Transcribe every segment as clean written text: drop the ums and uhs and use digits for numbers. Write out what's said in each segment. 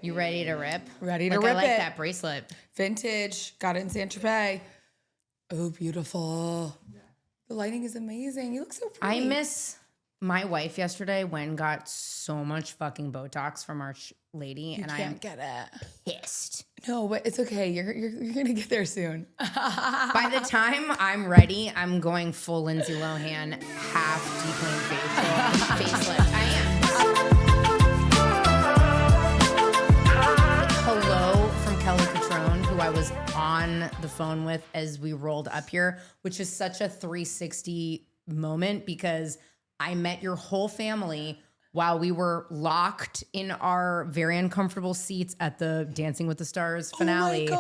You ready to rip? Ready to rip I like it. that bracelet. Vintage. Got it in Saint-Tropez. Oh, beautiful. The lighting is amazing. You look so pretty. I miss my wife yesterday. Wen got so much fucking Botox from our lady, and I am get it. pissed. No, but it's okay. You're gonna get there soon. By the time I'm ready, I'm going full Lindsay Lohan, half declin facelift. I am. Hello from Kelly Catrone, who I was on the phone with as we rolled up here, which is such a 360 moment because I met your whole family while we were locked in our very uncomfortable seats at the Dancing with the Stars finale. Oh my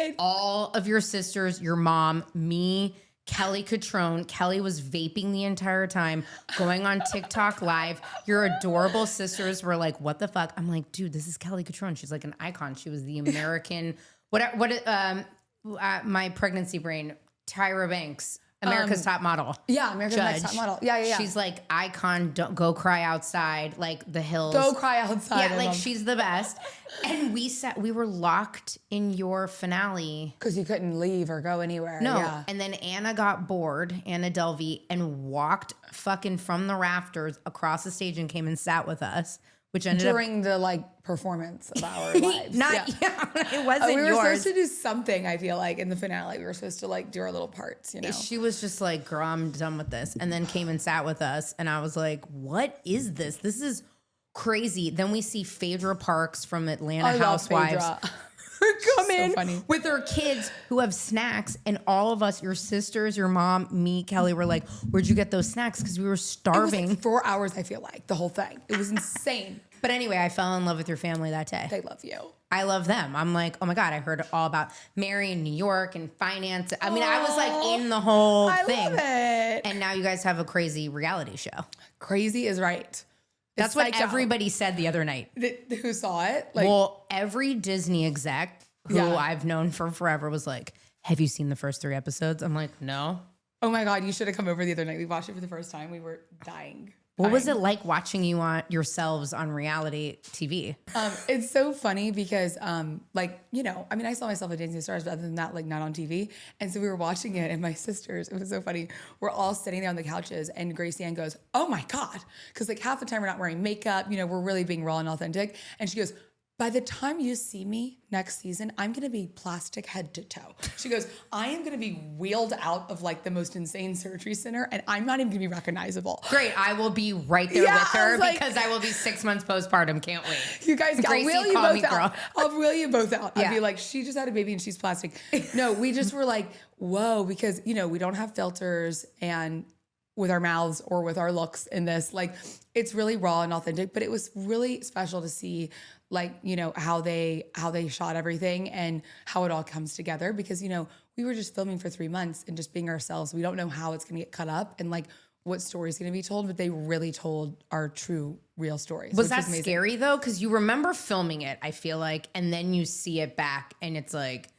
God. All of your sisters, your mom, me, Kelly Catrone. Kelly was vaping the entire time, going on TikTok live. Your adorable sisters were like, what the fuck? I'm like, dude, this is Kelly Catrone. She's like an icon. She was the American, my pregnancy brain, Tyra Banks. America's Top Model. Yeah, America's Next Top Model. Yeah. She's like icon. Don't go cry outside. Like the hills. Go cry outside. Yeah, like she's the best. And we were locked in your finale because you couldn't leave or go anywhere. No, Yeah. and then Anna got bored, Anna Delvey, and walked fucking from the rafters across the stage and came and sat with us. Which ended during the performance of our lives. It wasn't we were yours. supposed to do something, I feel like, in the finale. We were supposed to do our little parts, you know? She was just like, girl, I'm done with this. And then came and sat with us. And I was like, what is this? This is crazy. Then we see Phaedra Parks from Atlanta Housewives. Come in funny. with her kids who have snacks, and all of us, your sisters, your mom, me, Kelly, were like, where'd you get those snacks? Because we were starving. It was 4 hours, I feel like, the whole thing. It was insane. But anyway, I fell in love with your family that day. They love you. I love them. I'm like, oh my God, I heard all about Mary in New York and finance. I mean, I was like in the whole thing. I love it. And now you guys have a crazy reality show. Crazy is right. That's what everybody said the other night. Who saw it? Well, every Disney exec who I've known for forever was like, have you seen the first 3 episodes? I'm like, no. Oh my God, you should have come over the other night. We watched it for the first time. We were dying. What was it like watching you on yourselves on reality TV? It's so funny because, I saw myself at Dancing with the Stars, but other than that, not on TV. And so we were watching it, and my sisters, it was so funny. We're all sitting there on the couches, and Gracie Ann goes, "Oh my God," because half the time we're not wearing makeup. We're really being raw and authentic. And she goes, "By the time you see me next season, I'm going to be plastic head to toe." She goes, "I am going to be wheeled out of the most insane surgery center, and I'm not even going to be recognizable." Great. I will be right there with her because I will be 6 months postpartum. Can't wait. You guys, I'll wheel you both out. I'll wheel you both out. Yeah. I'll be like, she just had a baby and she's plastic. No, we just were like, whoa, because, we don't have filters and with our mouths or with our looks in this. It's really raw and authentic, but it was really special to see how they shot everything and how it all comes together because, we were just filming for 3 months and just being ourselves. We don't know how it's going to get cut up and what story's going to be told, but they really told our true, real stories. Was that scary though? Because you remember filming it, I feel like, and then you see it back and it's like,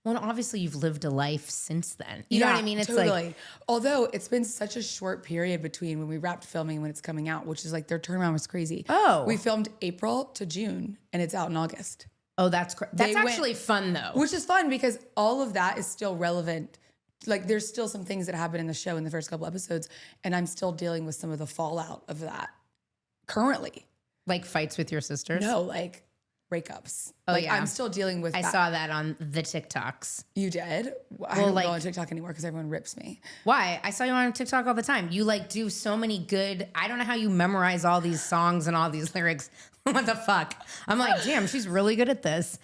well, obviously you've lived a life since then. You know what I mean? It's totally. Although it's been such a short period between when we wrapped filming and when it's coming out, which is their turnaround was crazy. Oh. We filmed April to June and it's out in August. Oh, that's actually fun though. Which is fun because all of that is still relevant. There's still some things that happen in the show in the first couple episodes, and I'm still dealing with some of the fallout of that currently. Like fights with your sisters? No, breakups. Oh, yeah. I'm still dealing with that. I saw that on the TikToks. You did? I don't go on TikTok anymore because everyone rips me. Why? I saw you on TikTok all the time. You do so many good, I don't know how you memorize all these songs and all these lyrics. What the fuck? I'm like, damn, she's really good at this.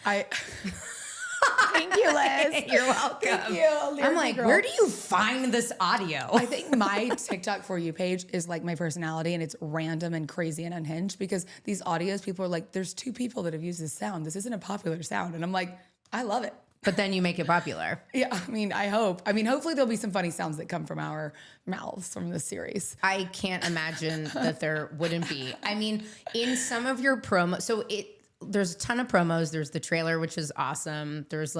Thank you, Liz. You're welcome. Thank you. I'm like, where do you find this audio? I think my TikTok For You page is my personality, and it's random and crazy and unhinged because these audios, people are like, there's 2 people that have used this sound. This isn't a popular sound. And I'm like, I love it. But then you make it popular. Yeah, I hope. Hopefully there'll be some funny sounds that come from our mouths from this series. I can't imagine that there wouldn't be. In some of your promos, there's a ton of promos. There's the trailer, which is awesome. There's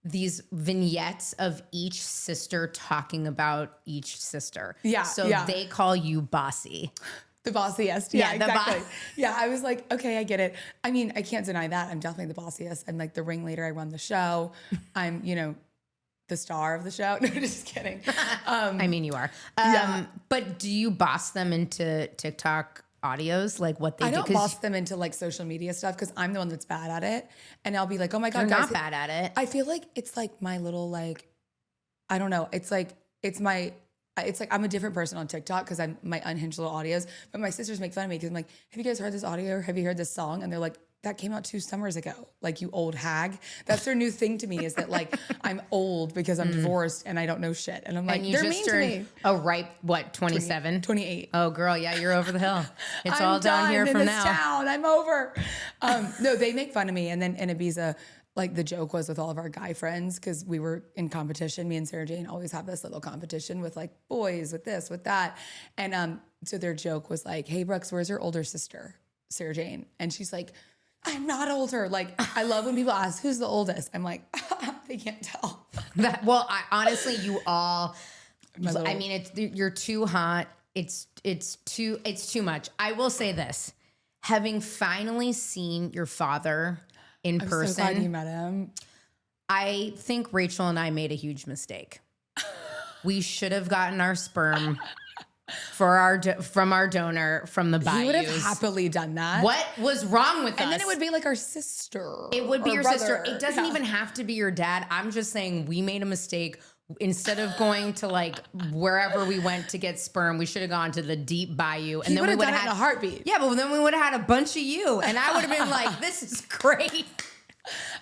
these vignettes of each sister talking about each sister. Yeah. So they call you bossy. The bossiest. Yeah, Yeah, the exactly. Yeah, I was like, okay, I get it. I mean, I can't deny that. I'm definitely the bossiest. I'm like the ringleader. I run the show. I'm, the star of the show. No, just kidding. I mean, you are. Yeah. But do you boss them into TikTok audios, like what they I do? don't boss them into like social media stuff because I'm the one that's bad at it. And I'll be like, oh my God, You're guys. not bad at it. I feel like it's like my little like, I don't know. It's like I'm a different person on TikTok because I'm my unhinged little audios. But my sisters make fun of me because I'm like, have you guys heard this audio or have you heard this song? And they're like, that came out 2 summers ago. Like, you old hag. That's their new thing to me is that like I'm old because I'm divorced and I don't know shit. And I'm like, And you they're just mean to turned me. a ripe, what, 27? 28. Oh, girl, yeah, you're over the hill. It's I'm all down done here in from this now. town. I'm over. No, they make fun of me. And then in Ibiza, like the joke was with all of our guy friends, because we were in competition. Me and Sarah Jane always have this little competition with like boys, with this, with that. And so their joke was like, hey, Brooks, where's your older sister, Sarah Jane? And she's like, I'm not older. Like, I love when people ask, who's the oldest? I'm like, they can't tell. Honestly, you all, I mean, you're too hot. It's too much. I will say this, having finally seen your father in person. I'm so glad you met him. I think Rachel and I made a huge mistake. We should have gotten our sperm from our donor from the bayous. He would have happily done that. What was wrong with us? And then it would be like our sister. It would be or your brother. sister. It doesn't even have to be your dad. I'm just saying we made a mistake. Instead of going to like wherever we went to get sperm, we should have gone to the deep bayou. And He then would we have would done have it in had a heartbeat. Yeah, but then we would have had a bunch of you. And I would have been like, this is great.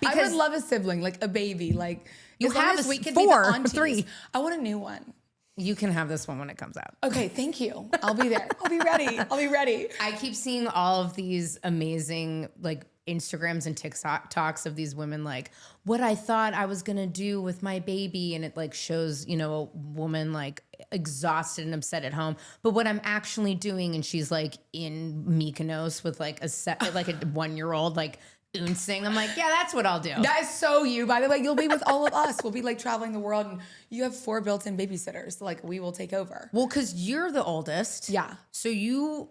I would love a sibling, like a baby. Like, You as long have as we could be 4 the or aunties. 3. I want a new one. You can have this one when it comes out. Okay, thank you. I'll be there. I'll be ready. I'll be ready. I keep seeing all of these amazing like Instagrams and TikToks of these women like what I thought I was gonna do with my baby, and it like shows a woman like exhausted and upset at home, but what I'm actually doing, and she's like in Mykonos with like a 1-year-old like ouncing. I'm like, yeah, that's what I'll do. That is so you. By the way, you'll be with all of us. We'll be like traveling the world, and you have 4 built-in babysitters. So, like, we will take over. Well, because you're the oldest. Yeah. So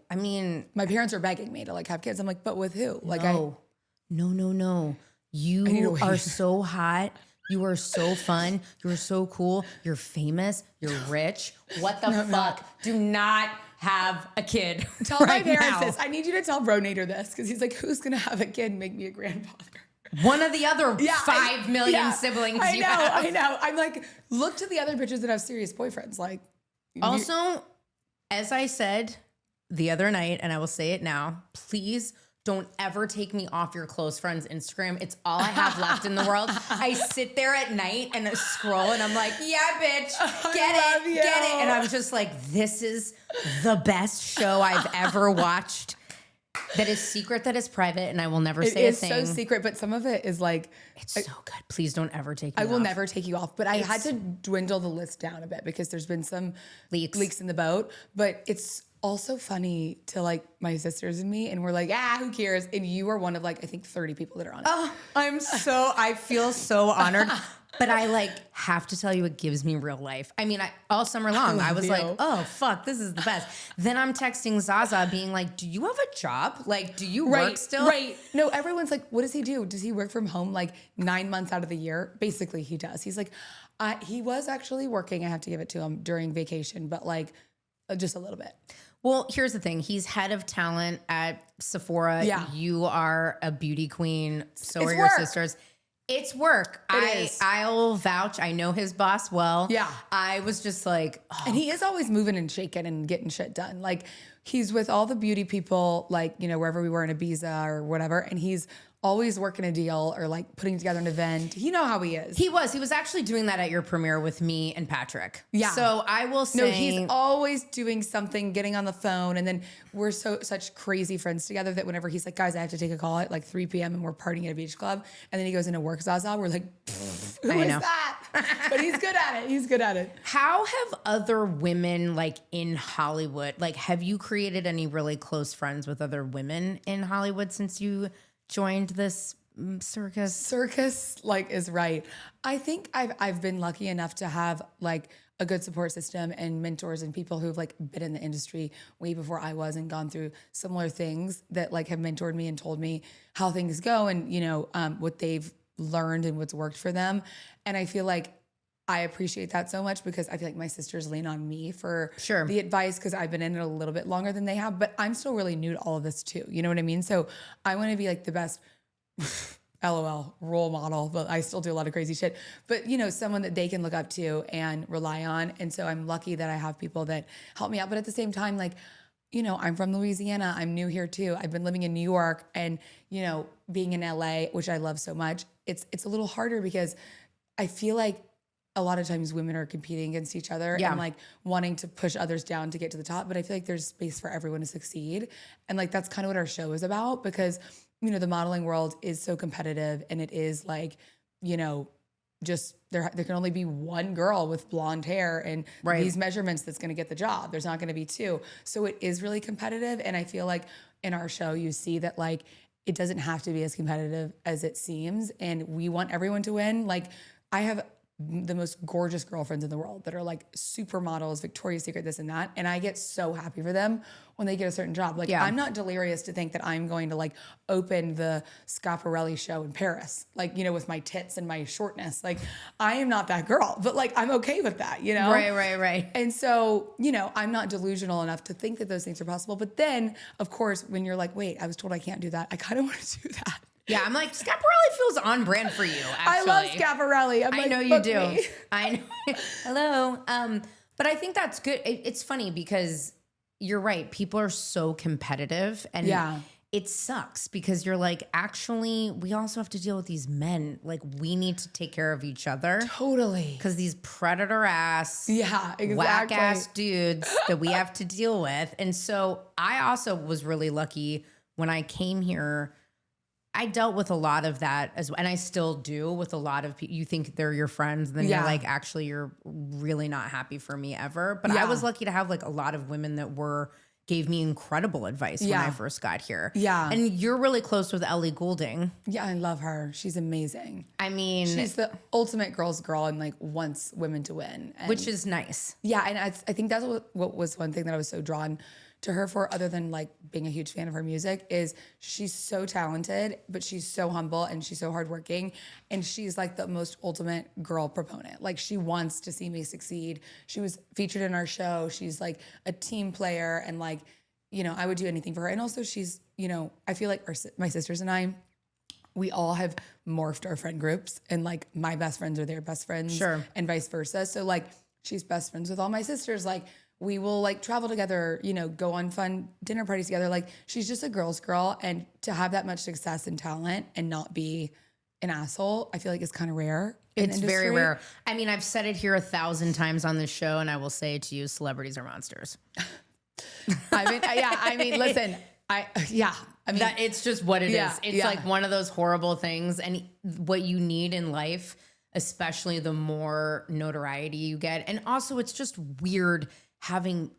I mean, my parents are begging me to like have kids. I'm like, but with who? Like, no. You are so hot. You are so fun. You're so cool. You're famous. You're rich. What the fuck? Do not have a kid. Tell right my parents now. this. I need you to tell Bro Nader this, because he's like, who's gonna have a kid and make me a grandfather? One of the other 5 million siblings you have. I know. I'm like, look to the other bitches that have serious boyfriends. Like, also, as I said the other night, and I will say it now, please don't ever take me off your close friends' Instagram. It's all I have left in the world. I sit there at night and scroll, and I'm like, yeah, bitch, get it. And I'm just like, this is the best show I've ever watched. That is secret, that is private, and I will never say a thing. It is so secret, but some of it is like... It's so good. Please don't ever take me off. I will never take you off, but I had to dwindle the list down a bit because there's been some leaks in the boat, but it's also funny to like my sisters and me, and we're like, who cares? And you are one of like, I think 30 people that are on it. Oh, I feel so honored. But I like have to tell you, it gives me real life. I mean, all summer long, I was like, oh, fuck, this is the best. Then I'm texting Zaza being like, do you have a job? Like, do you work still? Right. No, everyone's like, what does he do? Does he work from home like 9 months out of the year? Basically, he does. He's like, he was actually working, I have to give it to him, during vacation, but like just a little bit. Well, here's the thing. He's head of talent at Sephora. Yeah. You are a beauty queen. So are your work. sisters. It's work. It is. I'll vouch. I know his boss well. Yeah. I was just like, And he is always moving and shaking and getting shit done. Like, he's with all the beauty people, like, wherever we were in Ibiza or whatever. And he's always working a deal or like putting together an event. You know how he is. He was actually doing that at your premiere with me and Patrick. Yeah. So I will say. No, he's always doing something, getting on the phone. And then we're such crazy friends together that whenever he's like, guys, I have to take a call at like 3 p.m. and we're partying at a beach club. And then he goes into work, Zaza. We're like, who is that? But he's good at it. He's good at it. How have other women like in Hollywood, like have you created any really close friends with other women in Hollywood since you joined this circus? Circus like is right. I think I've been lucky enough to have like a good support system and mentors and people who've like been in the industry way before I was and gone through similar things that like have mentored me and told me how things go and, what they've learned and what's worked for them. And I feel like I appreciate that so much because I feel like my sisters lean on me for the advice because I've been in it a little bit longer than they have, but I'm still really new to all of this too. You know what I mean? So I want to be like the best LOL role model, but I still do a lot of crazy shit. But someone that they can look up to and rely on. And so I'm lucky that I have people that help me out. But at the same time, like, I'm from Louisiana. I'm new here too. I've been living in New York and, being in LA, which I love so much. It's a little harder because I feel like a lot of times women are competing against each other and like wanting to push others down to get to the top. But I feel like there's space for everyone to succeed. And like, that's kind of what our show is about because the modeling world is so competitive and it is like, just there can only be one girl with blonde hair and these measurements that's going to get the job. There's not going to be two. So it is really competitive. And I feel like in our show, you see that like, it doesn't have to be as competitive as it seems. And we want everyone to win. Like I have the most gorgeous girlfriends in the world that are like supermodels, Victoria's Secret, this and that. And I get so happy for them when they get a certain job. Like I'm not delirious to think that I'm going to like open the Schiaparelli show in Paris, like, with my tits and my shortness. Like I am not that girl, but like, I'm okay with that, Right. And so, I'm not delusional enough to think that those things are possible. But then of course, when you're like, wait, I was told I can't do that. I kind of want to do that. Yeah, I'm like, Schiaparelli feels on brand for you, actually. I love Schiaparelli. I know you do. I know. Hello. But I think that's good. It's funny because you're right. People are so competitive and it sucks because you're like, actually, we also have to deal with these men. Like we need to take care of each other. Totally. Because these predator ass, exactly. whack ass dudes that we have to deal with. And so I also was really lucky when I came here. I dealt with a lot of that as well. And I still do with a lot of people. You think they're your friends and then you're like, actually, you're really not happy for me ever. But I was lucky to have like a lot of women that gave me incredible advice when I first got here. Yeah. And you're really close with Ellie Goulding. Yeah, I love her. She's amazing. I mean, she's the ultimate girl's girl and like wants women to win. And which is nice. Yeah. And I think that's what was one thing that I was so drawn to her for, other than like being a huge fan of her music, is she's so talented, but she's so humble and she's so hardworking. And she's like the most ultimate girl proponent. Like she wants to see me succeed. She was featured in our show. She's like a team player and like, I would do anything for her. And also she's, I feel like my sisters and I, we all have morphed our friend groups and like my best friends are their best friends and vice versa. So like she's best friends with all my sisters. Like, we will like travel together, go on fun dinner parties together. Like she's just a girl's girl. And to have that much success and talent and not be an asshole, I feel like is kind of rare. It's very rare. I mean, I've said it here 1,000 times on this show and I will say it to you, celebrities are monsters. Listen, that it's just what it is. It's like one of those horrible things. And what you need in life, especially the more notoriety you get. And also it's just weird having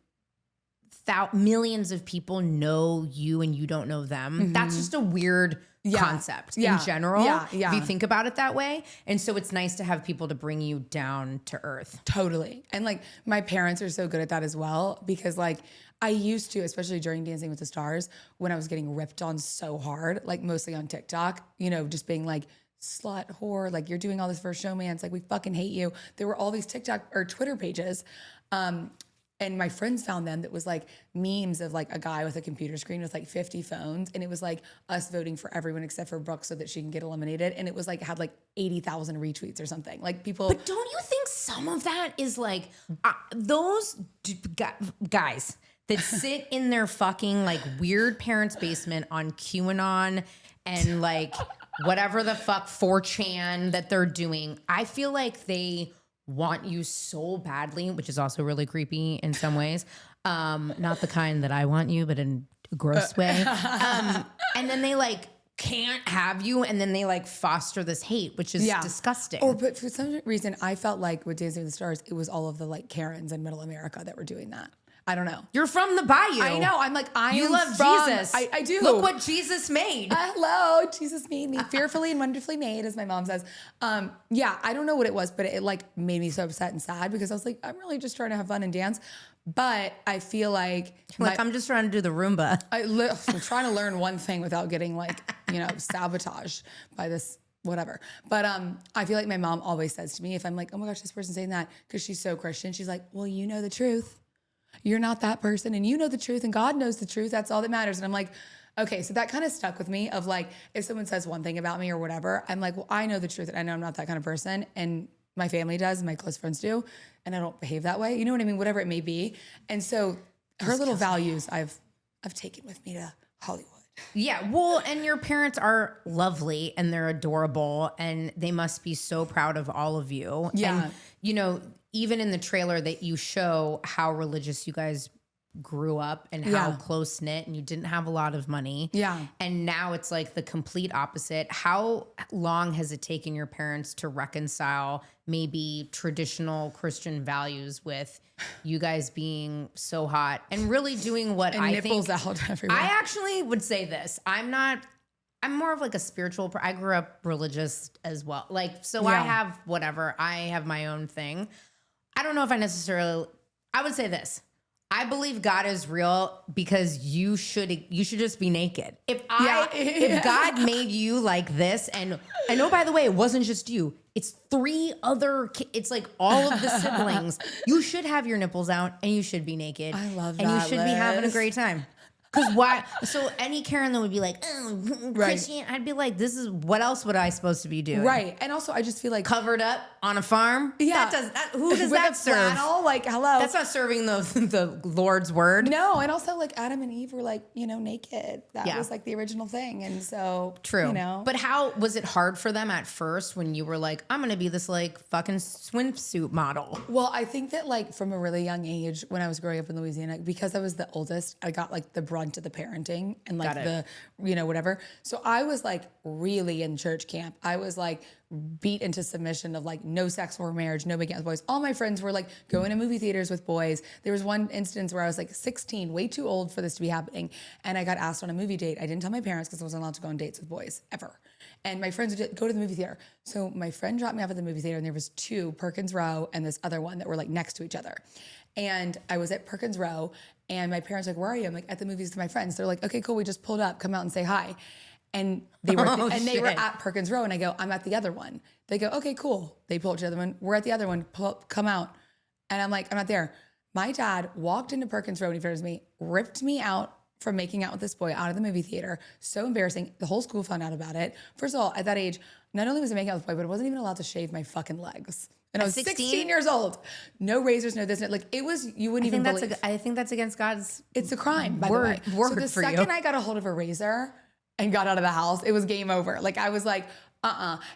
millions of people know you and you don't know them. Mm-hmm. That's just a weird concept in general. If you think about it that way. And so it's nice to have people to bring you down to earth. Totally. And like my parents are so good at that as well, because like I used to, especially during Dancing with the Stars, when I was getting ripped on so hard, like mostly on TikTok, just being like, slut, whore, like you're doing all this for a showmance, like we fucking hate you. There were all these TikTok or Twitter pages. And my friends found them that was like memes of like a guy with a computer screen with like 50 phones. And it was like us voting for everyone except for Brooke so that she can get eliminated. And it was like, had like 80,000 retweets or something. Like people. But don't you think some of that is like those guys that sit in their fucking like weird parents' basement on QAnon and like whatever the fuck 4chan that they're doing. I feel like they want you so badly, which is also really creepy in some ways. Not the kind that I want you, but in a gross way. And then they like can't have you, and then they like foster this hate, which is disgusting. But for some reason, I felt like with Dancing with the Stars, it was all of the like Karens in Middle America that were doing that. I don't know. You're from the bayou. I know. I'm like, You am love from, Jesus. I do. Look what Jesus made. Hello, Jesus made me fearfully and wonderfully made, as my mom says. Yeah, I don't know what it was, but it like made me so upset and sad because I was like, I'm really just trying to have fun and dance. But I feel like I'm just trying to do the Roomba. I'm trying to learn one thing without getting like, sabotaged by this whatever. But I feel like my mom always says to me, if I'm like, oh my gosh, this person's saying that, because she's so Christian, she's like, well, you know the truth. You're not that person, and you know the truth, and God knows the truth. That's all that matters. And I'm like, okay, so that kind of stuck with me of like, if someone says one thing about me or whatever, I'm like, well, I know the truth, and I know I'm not that kind of person, and my family does, and my close friends do, and I don't behave that way. You know what I mean? Whatever it may be. And so her little values I've taken with me to Hollywood. Yeah, well, and your parents are lovely and they're adorable and they must be so proud of all of you. Yeah. And, even in the trailer that you show how religious you guys grew up and how close knit, and you didn't have a lot of money. Yeah. And now it's like the complete opposite. How long has it taken your parents to reconcile maybe traditional Christian values with you guys being so hot and really doing what and I nipples think out everywhere? I actually would say this. I'm more of like a spiritual, I grew up religious as well. I have whatever, I have my own thing. I don't know if I would say this. I believe God is real because you should just be naked. If God made you like this, and oh, by the way, it wasn't just you. It's 3 other it's like all of the siblings. You should have your nipples out and you should be naked. I love that. And you should be having a great time. Because why? So any Karen that would be like, oh, Christian, I'd be like, this is, what else would I supposed to be doing? Right. And also, I just feel like Covered up on a farm? Yeah. Who does with that a serve? flannel, like, hello. That's not serving the Lord's word. No, and also like Adam and Eve were like, naked. That was like the original thing. And so, True. But how was it hard for them at first when you were like, I'm going to be this like fucking swimsuit model? Well, I think that like from a really young age, when I was growing up in Louisiana, because I was the oldest, I got like the brunt of the parenting and like the, whatever. So I was like really in church camp. I was like beat into submission of like no sex or marriage, no making out with boys. All my friends were like going to movie theaters with boys. There was one instance where I was like 16, way too old for this to be happening. And I got asked on a movie date. I didn't tell my parents because I wasn't allowed to go on dates with boys ever. And my friends would go to the movie theater. So my friend dropped me off at the movie theater and there was 2, Perkins Row and this other one that were like next to each other. And I was at Perkins Row and my parents were like, where are you? I'm like, at the movies with my friends. They're like, okay, cool. We just pulled up. Come out and say hi. And they were they were at Perkins Row and I go, I'm at the other one. They go, okay, cool. They pull up to the other one. We're at the other one. Pull up, come out. And I'm like, I'm not there. My dad walked into Perkins Row and he first me, ripped me out from making out with this boy out of the movie theater. So embarrassing. The whole school found out about it. First of all, at that age, not only was I making out with this boy, but I wasn't even allowed to shave my fucking legs. And I was 16 years old. No razors, no this, no, like it was, you wouldn't even believe. I think that's against God's It's a crime, by the way. Word so the for second you. I got a hold of a razor and got out of the house, it was game over. Like I was like,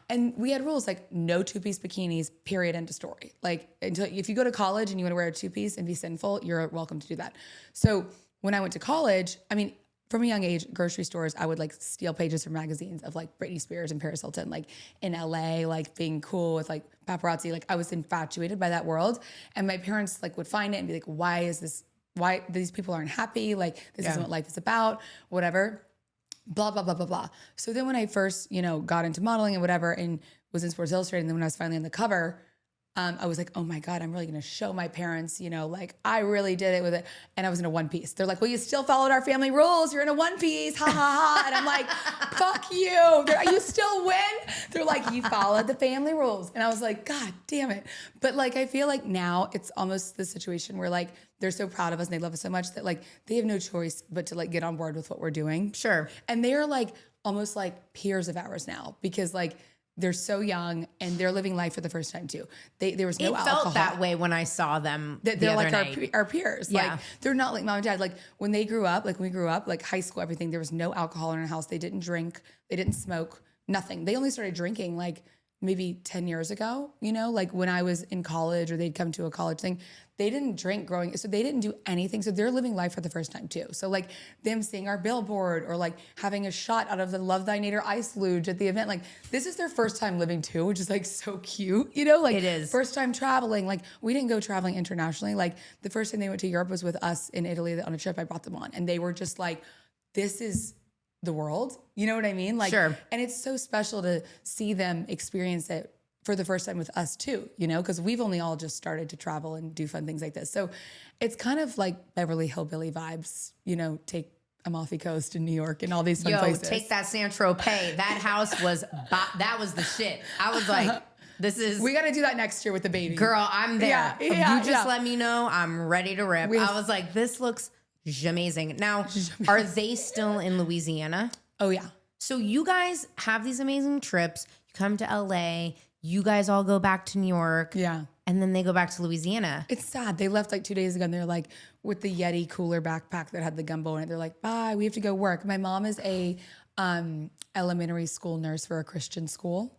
And we had rules like no 2-piece bikinis, period, end of story. Like until if you go to college and you want to wear a 2-piece and be sinful, you're welcome to do that. So when I went to college, I mean, from a young age, grocery stores, I would like steal pages from magazines of like Britney Spears and Paris Hilton, like in LA, like being cool with like paparazzi. Like I was infatuated by that world. And my parents like would find it and be like, why these people aren't happy? Like this isn't what life is about, whatever, blah, blah, blah, blah, blah. So then when I first, got into modeling and whatever and was in Sports Illustrated, and then when I was finally on the cover, I was like, oh my God, I'm really going to show my parents, like I really did it with it. And I was in a 1-piece. They're like, well, you still followed our family rules. You're in a 1-piece. Ha ha ha. And I'm like, fuck you. You still win? They're like, you followed the family rules. And I was like, God damn it. But like, I feel like now it's almost the situation where like, they're so proud of us and they love us so much that like, they have no choice but to like get on board with what we're doing. Sure. And they are like, almost like peers of ours now because like, they're so young and they're living life for the first time too. There was no alcohol. It felt that way when I saw them. They're like our peers. Yeah. Like they're not like mom and dad. Like when they grew up, like when we grew up, like high school, everything, there was no alcohol in our house. They didn't drink. They didn't smoke, nothing. They only started drinking like maybe 10 years ago, you know, like when I was in college or they'd come to a college thing, they didn't drink growing, so they didn't do anything. So they're living life for the first time too. So like them seeing our billboard or like having a shot out of the Love Thy Nader ice luge at the event, like this is their first time living too, which is like so cute, you know, like It is. first time traveling. Like we didn't go traveling internationally. Like the first time they went to Europe was with us in Italy on a trip I brought them on. And they were just like, this is the world. You know what I mean? Like, Sure. And it's so special to see them experience it for the first time with us too, you know, because we've only all just started to travel and do fun things like this. So it's kind of like Beverly Hillbilly vibes, you know, take Amalfi Coast in New York and all these fun places. Take that San Tropez. That house was, that was the shit. I was like, this is. We got to do that next year with the baby. Girl, I'm there. Yeah, You just let me know. I'm ready to rip. I was like, this looks amazing. Now, are they still in Louisiana? Oh yeah. So you guys have these amazing trips. You come to LA. You guys all go back to New York. Yeah. And then they go back to Louisiana. It's sad. They left like 2 days ago and they're like with the Yeti cooler backpack that had the gumbo in it. They're like, bye, we have to go work. My mom is a elementary school nurse for a Christian school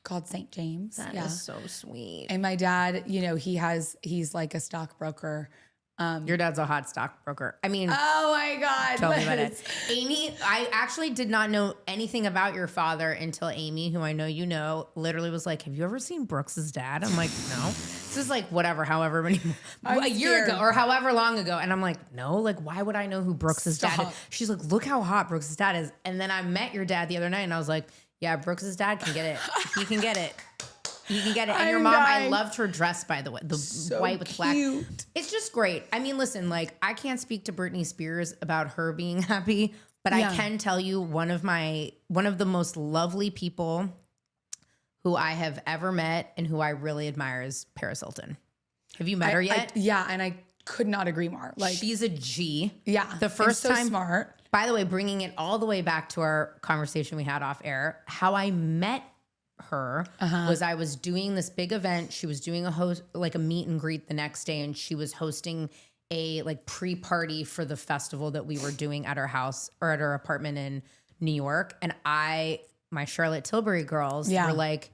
called St. James. That is so sweet. And my dad, you know, he's like a stockbroker. Your dad's a hot stockbroker. I mean, Oh my God. tell me about it. Amy, I actually did not know anything about your father until Amy, who I know you know, literally was like, have you ever seen Brooks's dad? I'm like, no. This is like whatever, however many, a year ago or however long ago. And I'm like, no, like, why would I know who Brooks's dad is? She's like, look how hot Brooks's dad is. And then I met your dad the other night and I was like, yeah, Brooks's dad can get it. He can get it. You can get it. And your mom, I loved her dress, by the way. The white with black. It's just great. I mean, listen, like, I can't speak to Britney Spears about her being happy, but I can tell you one of the most lovely people who I have ever met and who I really admire is Paris Hilton. Have you met her yet? Yeah, and I could not agree more. Like, she's a G. Yeah. The first so time. smart. By the way, bringing it all the way back to our conversation we had off air, how I met her was I was doing this big event. She was doing a meet and greet the next day, and she was hosting a like pre-party for the festival that we were doing at her house or at her apartment in New York. And my Charlotte Tilbury girls were like,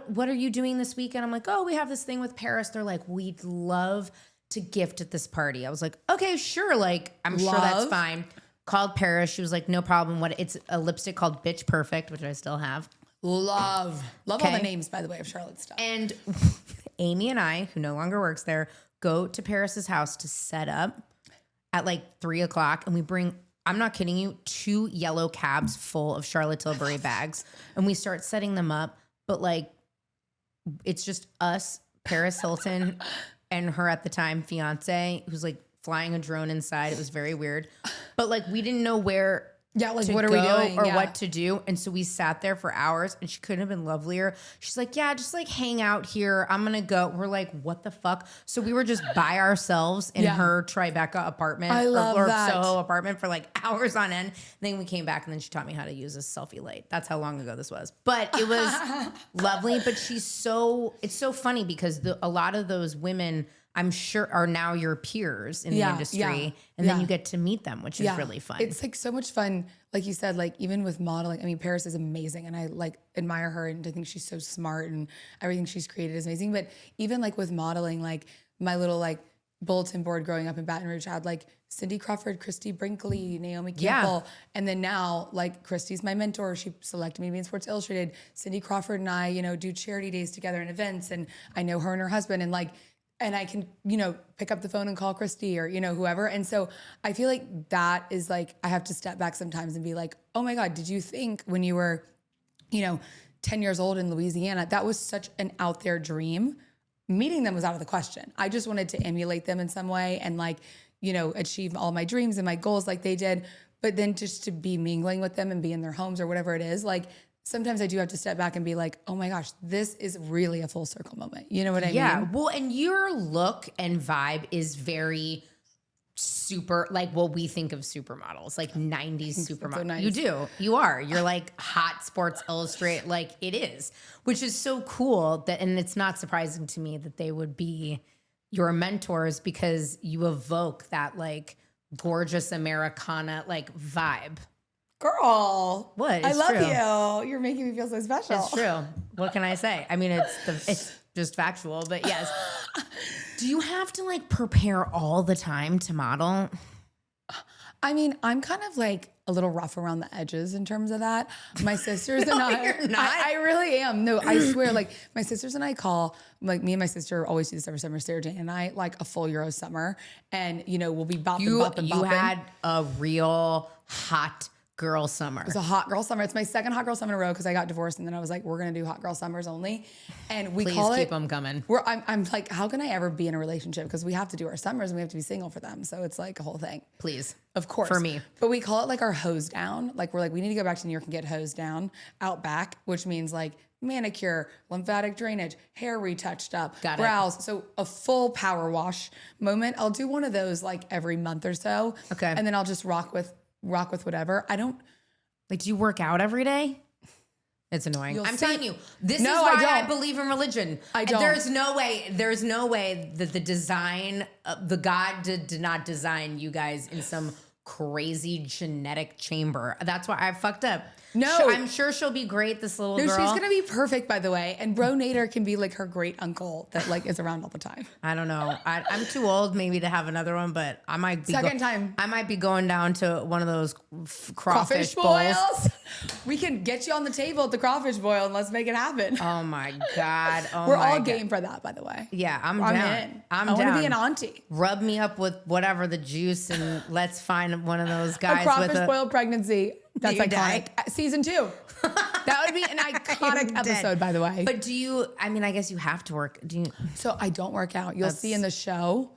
what are you doing this weekend? I'm like, oh, we have this thing with Paris. They're like, we'd love to gift at this party. I was like, okay, sure. Like, I'm sure that's fine. Called Paris. She was like, no problem. It's a lipstick called Bitch Perfect, which I still have. Love all the names, by the way, of Charlotte's stuff. And Amy and I, who no longer works there, go to Paris's house to set up at like 3:00. And we bring, I'm not kidding you, 2 yellow cabs full of Charlotte Tilbury bags. And we start setting them up. But like, it's just us, Paris Hilton, and her at the time fiance, who's like flying a drone inside. It was very weird. But like, we didn't know where like, what are we doing? Or what to do. And so we sat there for hours and she couldn't have been lovelier. She's like, yeah, just like hang out here. I'm going to go. We're like, what the fuck? So we were just by ourselves in her Tribeca apartment. I love that. Soho apartment for like hours on end. And then we came back and then she taught me how to use a selfie light. That's how long ago this was. But it was lovely. But it's so funny because a lot of those women, I'm sure, are now your peers in the industry. And then you get to meet them, which is really fun. It's like so much fun. Like you said, like even with modeling, I mean, Paris is amazing and I like admire her and I think she's so smart and everything she's created is amazing. But even like with modeling, like my little like bulletin board growing up in Baton Rouge had like Cindy Crawford, Christy Brinkley, Naomi Campbell. And then now like Christy's my mentor. She selected me to be in Sports Illustrated. Cindy Crawford and I, you know, do charity days together and events. And I know her and her husband and like, and I can, you know, pick up the phone and call Christy or, you know, whoever. And so I feel like that is like, I have to step back sometimes and be like, oh my God, did you think when you were, you know, 10 years old in Louisiana, that was such an out there dream? Meeting them was out of the question. I just wanted to emulate them in some way and like, you know, achieve all my dreams and my goals like they did. But then just to be mingling with them and be in their homes or whatever it is, like, sometimes I do have to step back and be like, oh my gosh, this is really a full circle moment. You know what I mean? Yeah. Well, and your look and vibe is very super, like what we think of supermodels, like 90s supermodels. So nice. You do. You are. You're like hot Sports Illustrated. Like it is, which is so cool that, and it's not surprising to me that they would be your mentors because you evoke that like gorgeous Americana like vibe. Girl. What? I It's love true. you. You're making me feel so special. It's true. What can I say? I mean, it's just factual, but yes. Do you have to like prepare all the time to model? I mean, I'm kind of like a little rough around the edges in terms of that. My sisters and you're not. I really am. No, I swear, like my sisters and I call, like me and my sister always do this every summer, Sarah Jane and I, like a full Euro summer. And, you know, we'll be bopping, bopping. You had a real hot girl summer. It's a hot girl summer. It's my second hot girl summer in a row because I got divorced and then I was like, we're gonna do hot girl summers only, and we Please call keep it. them coming. I'm like, how can I ever be in a relationship? Because we have to do our summers and we have to be single for them. So it's like a whole thing. Please. Of course. For me. But we call it like our hose down. Like we're like, we need to go back to New York and get hosed down out back, which means like manicure, lymphatic drainage, hair retouched up, Got it. brows. So a full power wash moment. I'll do one of those like every month or so. Okay. And then I'll just rock with whatever. I don't. Like, do you work out every day? It's annoying. I'm telling you, this No, is why I I don't. believe in religion. I don't. There's no way that the design, the God did not design you guys in some crazy genetic chamber. That's why I fucked up. No. I'm sure she'll be great, this little No, girl. she's gonna be perfect, by the way. And Bro Nader can be like her great uncle that like is around all the time. I don't know. I'm too old maybe to have another one, but I might be Second time. I might be going down to one of those crawfish bowls. We can get you on the table at the crawfish boil and let's make it happen. Oh my God. Oh We're my all God. game for that, by the way. Yeah, I'm I'm down. in. I'm I want to down. be an auntie. Rub me up with whatever the juice and let's find one of those guys A crawfish with a boiled pregnancy. That's You iconic. Season 2. That would be an iconic You're dead. episode, by the way. But do you, I mean, I guess you have to work. Do you? So I don't work out. You'll see in the show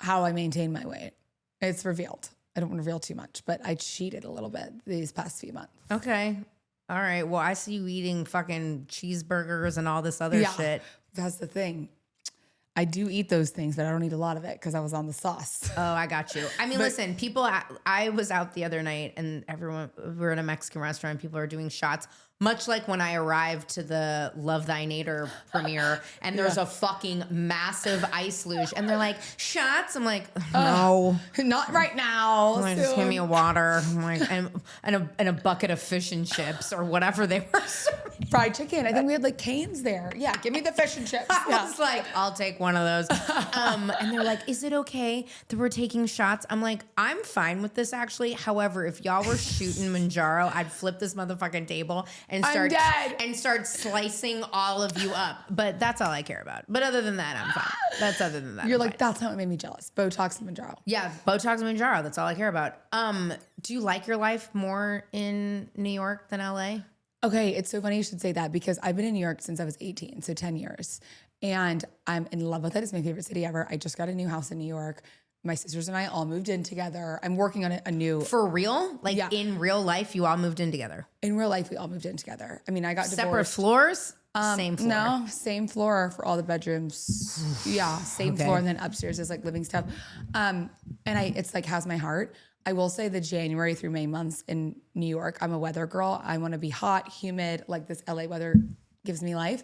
how I maintain my weight. It's revealed. I don't want to reveal too much, but I cheated a little bit these past few months. Okay. All right. Well, I see you eating fucking cheeseburgers and all this other shit. That's the thing. I do eat those things, but I don't eat a lot of it because I was on the sauce. Oh, I got you. I mean, listen, people, I was out the other night and we were in a Mexican restaurant. People are doing shots, much like when I arrived to the Love Thy Nader premiere and there's a fucking massive ice luge and they're like, shots? I'm like, no. Not right now. I'm like, just give me a water. I'm like, and a bucket of fish and chips or whatever they were serving. Fried chicken. I think we had like canes there. Yeah, give me the fish and chips. I Yeah. was like, I'll take one of those. And they're like, is it okay that we're taking shots? I'm like, I'm fine with this actually. However, if y'all were shooting Manjaro, I'd flip this motherfucking table and start slicing all of you up. But that's all I care about. But other than that, I'm fine. That's other than that. You're I'm like, fine. that's not what made me jealous. Botox and Manjaro. Yeah, Botox and Manjaro. That's all I care about. Do you like your life more in New York than LA? Okay, it's so funny you should say that because I've been in New York since I was 18, so 10 years. And I'm in love with it. It's my favorite city ever. I just got a new house in New York. My sisters and I all moved in together. I'm working on a new... For real? Like Yeah. in real life, you all moved in together? In real life, we all moved in together. I mean, I got Separate divorced. floors? Same floor? No, same floor for all the bedrooms. Yeah, same Okay. floor. And then upstairs is like living stuff. And it's like has my heart. I will say the January through May months in New York, I'm a weather girl. I want to be hot, humid, like this LA weather gives me life.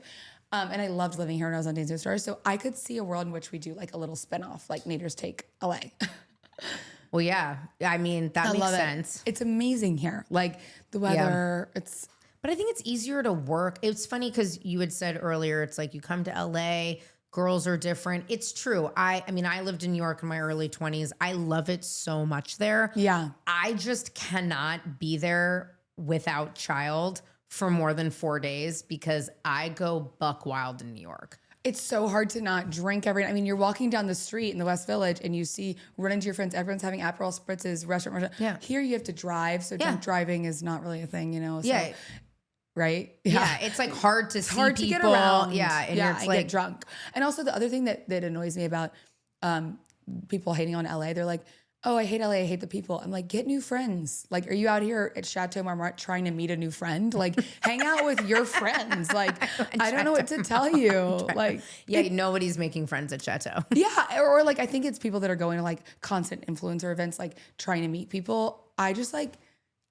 And I loved living here when I was on Dancing with the Stars. So I could see a world in which we do like a little spinoff, like Nader's Take LA. Well, yeah. I mean, that makes love it. sense. It's amazing here. Like the weather, it's... But I think it's easier to work. It's funny because you had said earlier, it's like you come to LA, girls are different. It's true. I mean, I lived in New York in my early 20s. I love it so much there. Yeah. I just cannot be there without child for more than 4 days because I go buck wild in New York. It's so hard to not drink every. I mean, you're walking down the street in the West Village and you run into your friends. Everyone's having Aperol spritzes, restaurant. Yeah. Here you have to drive, so drunk driving is not really a thing, you know. So, Yeah. right. Yeah. It's like hard to see hard people. to get around. Yeah. And it's I like get drunk. And also the other thing that annoys me about people hating on LA, they're like, oh, I hate LA, I hate the people. I'm like, get new friends. Like, are you out here at Chateau Marmont trying to meet a new friend? Like, hang out with your friends. Like, I don't know what to tell you. Like, yeah, nobody's making friends at Chateau. yeah, or like I think it's people that are going to like constant influencer events, like trying to meet people. I just like,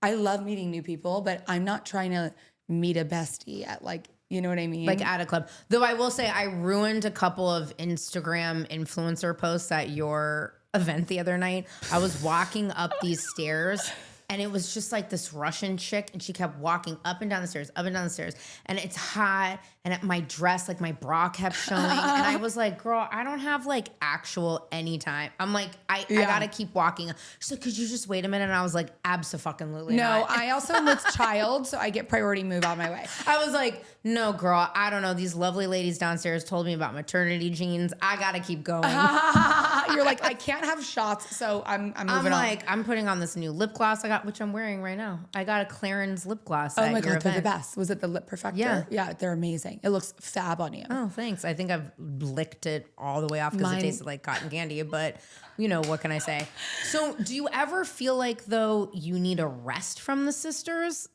I love meeting new people, but I'm not trying to meet a bestie at like, you know what I mean? Like at a club. Though I will say I ruined a couple of Instagram influencer posts at your event the other night. I was walking up these stairs And it was just like this Russian chick, and she kept walking up and down the stairs, up and down the stairs. And it's hot, and my dress, like my bra kept showing. And I was like, girl, I don't have like actual any time. I'm like, I gotta keep walking. She's like, could you just wait a minute? And I was like, abso-fucking-lutely No, not. I also am with child, so I get priority move out of my way. I was like, no, girl, I don't know. These lovely ladies downstairs told me about maternity jeans. I gotta keep going. You're like, I can't have shots, so I'm moving on. I'm like, I'm putting on this new lip gloss I got, which I'm wearing right now. I got a Clarins lip gloss. Oh my God, they're the best. Was it the Lip Perfector? Yeah, they're amazing. It looks fab on you. Oh, thanks. I think I've licked it all the way off because it tasted like cotton candy, but you know, what can I say? So do you ever feel like, though, you need a rest from the sisters?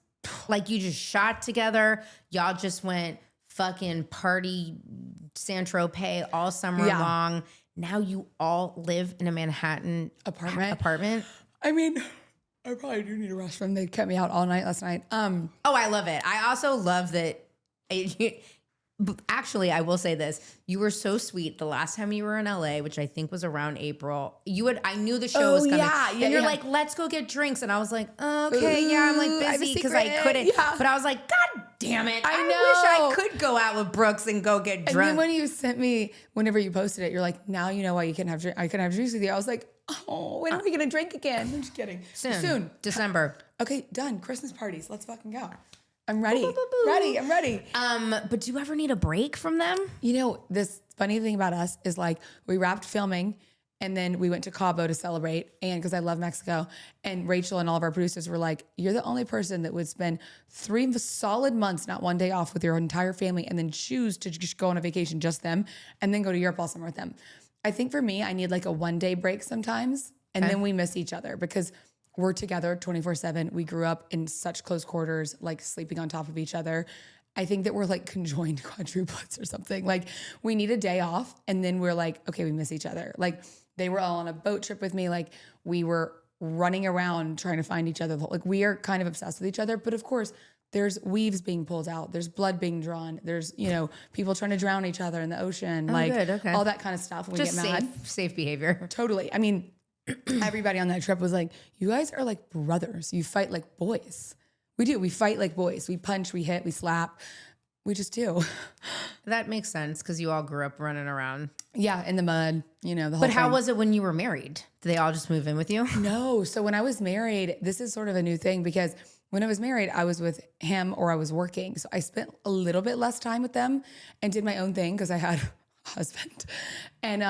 Like you just shot together, y'all just went fucking party Saint-Tropez all summer long. Now you all live in a Manhattan apartment. I mean, I probably do need a rest from. They kept me out all night last night. Oh, I love it. I also love that. Actually, I will say this. You were so sweet the last time you were in LA, which I think was around April. I knew the show was coming. And you're like, let's go get drinks. And I was like, okay, I'm like busy because I couldn't. Yeah. But I was like, God damn it. I wish I could go out with Brooks and go get drunk. And then when you sent me, whenever you posted it, you're like, now you know why I couldn't have drinks with you. I was like, oh, when are we going to drink again? I'm just kidding. Soon. December. Okay, done. Christmas parties. Let's fucking go. I'm ready. I'm ready. But do you ever need a break from them? You know, this funny thing about us is like we wrapped filming and then we went to Cabo to celebrate. And because I love Mexico, and Rachel and all of our producers were like, you're the only person that would spend 3 solid months, not one day off with your entire family, and then choose to just go on a vacation, just them, and then go to Europe all summer with them. I think for me, I need like a 1-day break sometimes. And then we miss each other because we're together 24/7. We grew up in such close quarters, like sleeping on top of each other. I think that we're like conjoined quadruplets or something. Like we need a day off, and then we're like, okay, we miss each other. Like they were all on a boat trip with me. Like we were running around trying to find each other. Like we are kind of obsessed with each other. But of course, there's weaves being pulled out. There's blood being drawn. There's, people trying to drown each other in the ocean. All that kind of stuff. When just we get mad. Safe behavior. Totally. I mean, everybody on that trip was like, you guys are like brothers. You fight like boys. We do. We fight like boys. We punch, we hit, we slap. We just do. That makes sense because you all grew up running around. Yeah, in the mud, the whole But how thing. was it when you were married? Did they all just move in with you? No. So when I was married, this is sort of a new thing because when I was married, I was with him or I was working. So I spent a little bit less time with them and did my own thing because I had husband. And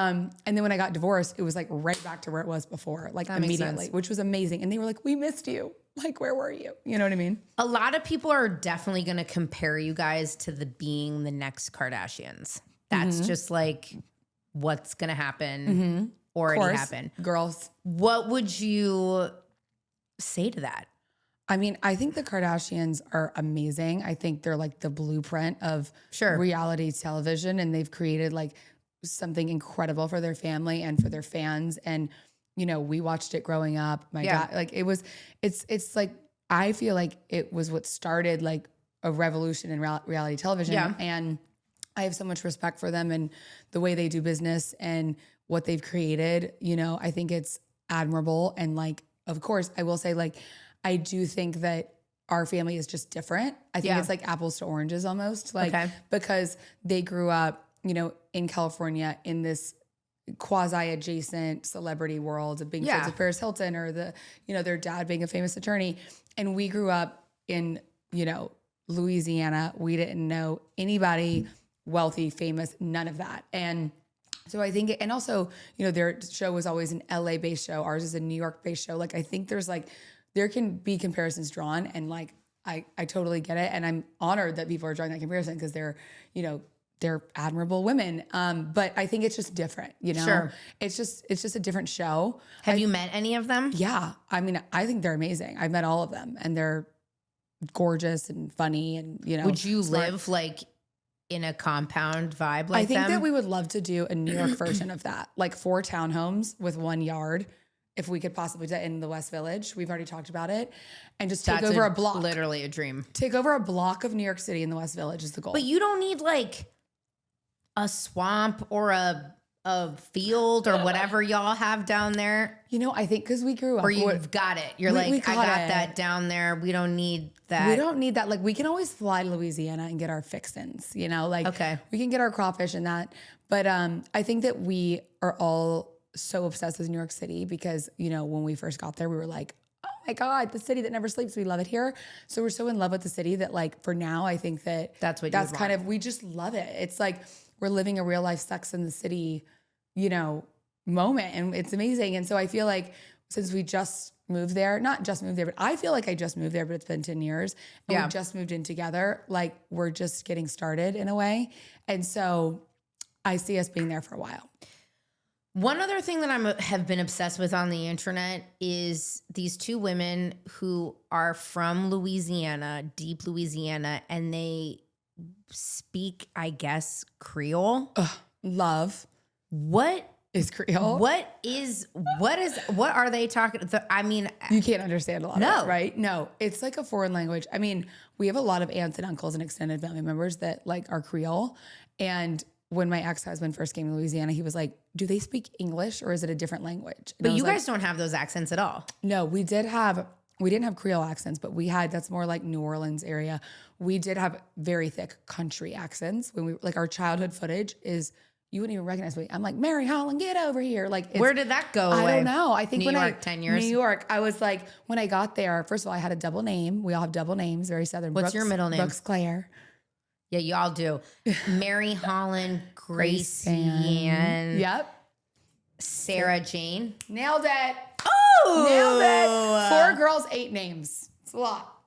then when I got divorced, it was like right back to where it was before, like that immediately, which was amazing. And they were like, we missed you. Like, where were you? You know what I mean? A lot of people are definitely going to compare you guys to being the next Kardashians. That's just like what's going to happen. Already happened. Girls. What would you say to that? I mean, I think the Kardashians are amazing. I think they're like the blueprint of reality television, and they've created like something incredible for their family and for their fans. And, we watched it growing up. My dad, like it's like, I feel like it was what started like a revolution in reality television. Yeah. And I have so much respect for them and the way they do business and what they've created. I think it's admirable. And like, of course, I will say like, I do think that our family is just different. I think it's like apples to oranges almost, like because they grew up, in California in this quasi-adjacent celebrity world of being friends with Paris Hilton or their dad being a famous attorney. And we grew up in, Louisiana. We didn't know anybody wealthy, famous, none of that. And so I think, and also, their show was always an LA-based show. Ours is a New York-based show. Like, I think there's like, there can be comparisons drawn, and like I totally get it, and I'm honored that people are drawing that comparison because they're they're admirable women. But I think it's just different, Sure. It's just a different show. Have you met any of them? Yeah, I mean, I think they're amazing. I've met all of them, and they're gorgeous and funny, and Would you smart. live like in a compound vibe like I think them? that we would love to do a New York version of that, like 4 townhomes with 1 yard. If we could possibly do that in the West Village, we've already talked about it, and just take over a block. Literally a dream. Take over a block of New York City in the West Village is the goal. But you don't need like a swamp or a a field or whatever y'all have down there? You know, I think because we grew up. Or you've got it. You're we I got that down there. We don't need that. We don't need that. Like, we can always fly to Louisiana and get our fixins, you know? Like, Okay. we can get our crawfish and that. But I think that we are all so obsessed with New York City because, you know, when we first got there, we were like, oh my God, the city that never sleeps. We love it here. So we're so in love with the city that, like, for now, I think that's kind of, we just love it. It's like we're living a real life Sex in the City, you know, moment. And it's amazing. And so I feel like since we just moved there, not just moved there, but I feel like I just moved there, but it's been 10 years. And we just moved in together. Like, we're just getting started in a way. And so I see us being there for a while. One other thing that I have been obsessed with on the internet is these two women who are from Louisiana, deep Louisiana, and they speak, I guess, Creole. Love. What is Creole? What are they talking? I mean, you can't understand a lot no. of it, right? No, it's like a foreign language. I mean, we have a lot of aunts and uncles and extended family members that like are Creole. And when my ex-husband first came to Louisiana, he was like, do they speak English or is it a different language? And but you guys don't have those accents at all. No, we didn't have Creole accents, but that's more like New Orleans area. We did have very thick country accents when like our childhood footage is, you wouldn't even recognize me. I'm like, Mary Holland, get over here. Like, where did that go away? I don't know. I think New York, 10 years. New York, I was like, when I got there, first of all, I had a double name. We all have double names, very Southern. What's your middle name? Brooks Claire. Yeah, y'all do. Mary Holland, Grace Ann. Yep. Sarah Jane. Nailed it. Oh! Nailed it. 4 girls, 8 names. It's a lot.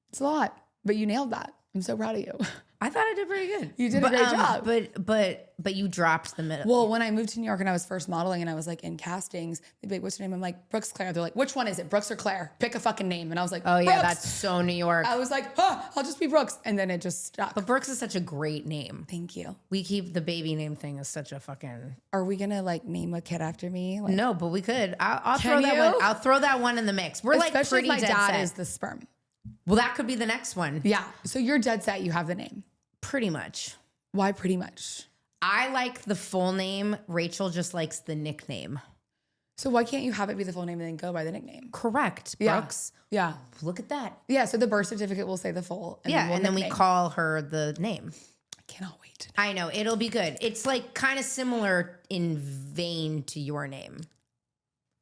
It's a lot. But you nailed that. I'm so proud of you. I thought I did pretty good. You did a great job. But you dropped the middle. Well, when I moved to New York and I was first modeling and I was like in castings, they'd be like, what's your name? I'm like, Brooks Claire. They're like, which one is it? Brooks or Claire? Pick a fucking name. And I was like, oh Brooks. yeah, that's so New York. I was like, I'll just be Brooks. And then it just stuck. But Brooks is such a great name. Thank you. We keep the baby name thing as such a fucking. Are we gonna like name a kid after me? Like, no, but we could. I'll throw that one. I'll throw that one in the mix. We're especially like pretty if my dead dad set. is the sperm. Well, that could be the next one. Yeah. So you're dead set. You have the name. Pretty much. Why pretty much? I like the full name. Rachel just likes the nickname. So why can't you have it be the full name and then go by the nickname? Correct, Yeah. Brooks. Yeah. Look at that. Yeah. So the birth certificate will say the full. And And then we call her the name. I cannot wait. I know. It'll be good. It's like kind of similar in vein to your name.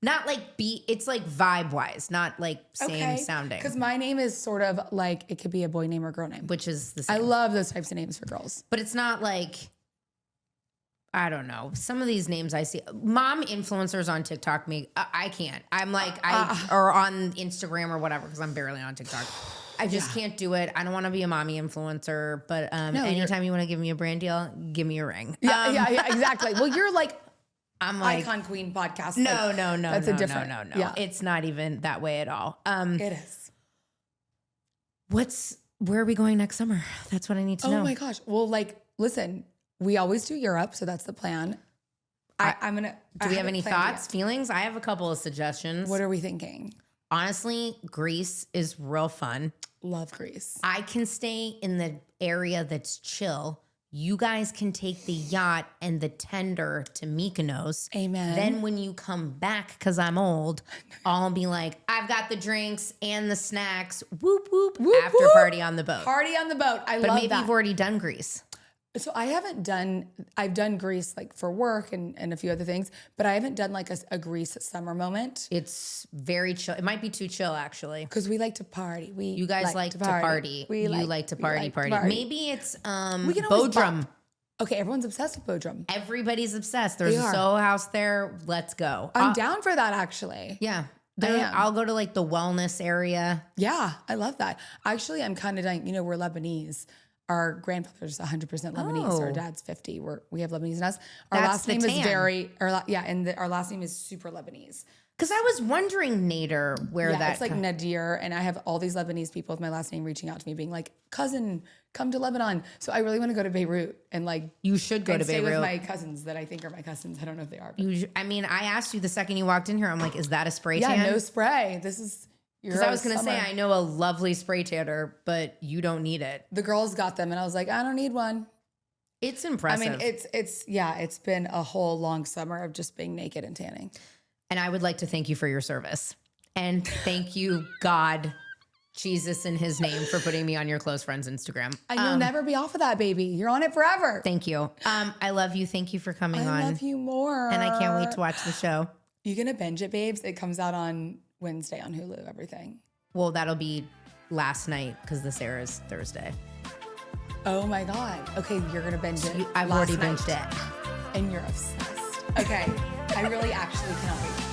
Not like it's like vibe wise, not like same sounding. Because my name is sort of like, it could be a boy name or a girl name. Which is the same. I love those types of names for girls. But it's not like, I don't know. Some of these names I see, mom influencers on TikTok, I can't. I'm like, or on Instagram or whatever, because I'm barely on TikTok. I just can't do it. I don't want to be a mommy influencer, but anytime you want to give me a brand deal, give me a ring. Yeah, exactly. Well, you're like, I'm like Icon Queen podcast. No, like, no. That's a different. No. Yeah. It's not even that way at all. It is. Where are we going next summer? That's what I need to know. Oh my gosh. Well, like, listen, we always do Europe, so that's the plan. I'm gonna. Do we have any thoughts, feelings? I have a couple of suggestions. What are we thinking? Honestly, Greece is real fun. Love Greece. I can stay in the area that's chill. You guys can take the yacht and the tender to Mykonos. Amen. Then when you come back, because I'm old, I'll be like, I've got the drinks and the snacks. Whoop, whoop. After party on the boat. Party on the boat. I love that. But maybe you've already done Greece. So I've done Greece like for work and a few other things, but I haven't done like a Greece summer moment. It's very chill. It might be too chill, actually. Because we like to party. You guys like to party. You like to party. Maybe it's Bodrum. Okay, everyone's obsessed with Bodrum. Everybody's obsessed. There's a Soho House there. Let's go. I'm down for that, actually. Yeah. I'll go to like the wellness area. Yeah, I love that. Actually, I'm kind of dying. You know, we're Lebanese. Our grandfather's 100% Lebanese. Oh. Our dad's 50. We have Lebanese in us. Our That's last the name tan. is very, our last name is super Lebanese. Because I was wondering, Nader, where that... it's like Nader, and I have all these Lebanese people with my last name reaching out to me being like, cousin, come to Lebanon. So I really want to go to Beirut and like... You should go to stay Beirut. with my cousins that I think are my cousins. I don't know if they are. I asked you the second you walked in here, I'm like, is that a spray tan? Yeah, no spray. This is... Because I was going to say, I know a lovely spray tanner, but you don't need it. The girls got them, and I was like, I don't need one. It's I impressive. mean, it's been a whole long summer of just being naked and tanning. And I would like to thank you for your service. And thank you, God, Jesus in his name, for putting me on your close friends Instagram. And you'll never be off of that, baby. You're on it forever. Thank you. I love you. Thank you for coming on. I love you more. And I can't wait to watch the show. You gonna binge it, babes? It comes out on Wednesday on Hulu, everything. Well, that'll be last night because this airs Thursday. Oh my God. Okay, you're gonna binge it. I've last already night. binged it. And you're obsessed. Okay. I really actually cannot wait.